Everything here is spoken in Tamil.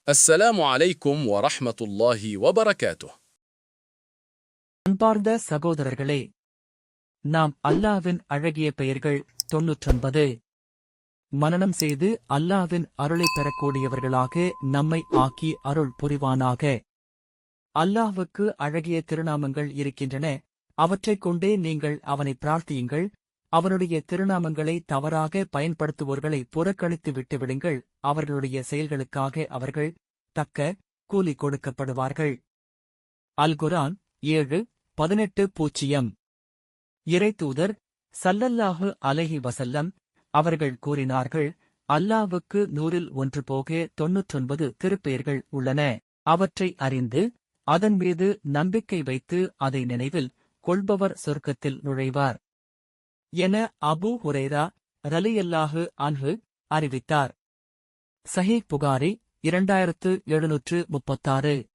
السلام عليكم ورحمة الله وبركاته. அன்பார்ந்த சகோதரர்களே, நாம் அல்லாவின் அழகிய பெயர்கள் 99 மனனம் செய்து அல்லாவின் அருளைப் பெறக்கூடியவர்களாக நம்மை ஆக்கி அருள் புரிவானாக. அல்லாஹ்வுக்கு அழகிய திருநாமங்கள் இருக்கின்றன. அவற்றைக் கொண்டே நீங்கள் அவனை பிரார்த்தியுங்கள். அவனுடைய திருநாமங்களை தவறாக பயன்படுத்துவோர்களை புறக்கணித்து விட்டுவிடுங்கள். அவர்களுடைய செயல்களுக்காக அவர்கள் தக்க கூலி கொடுக்கப்படுவார்கள். அல் குர்ஆன் 7:18 இறைத்தூதர் ஸல்லல்லாஹு அலைஹி வஸல்லம் அவர்கள் கூறினார்கள், அல்லாஹ்வுக்கு 100இல் 1 போக 99 திருப்பெயர்கள் உள்ளன. அவற்றை அறிந்து அதன் மீது நம்பிக்கை வைத்து அதை நினைவில் கொள்பவர் சொர்க்கத்தில் நுழைவார் என அபூ ஹுரைரா ரலியல்லாஹு அன்ஹு அறிவித்தார். சஹீஹ் புகாரி 2736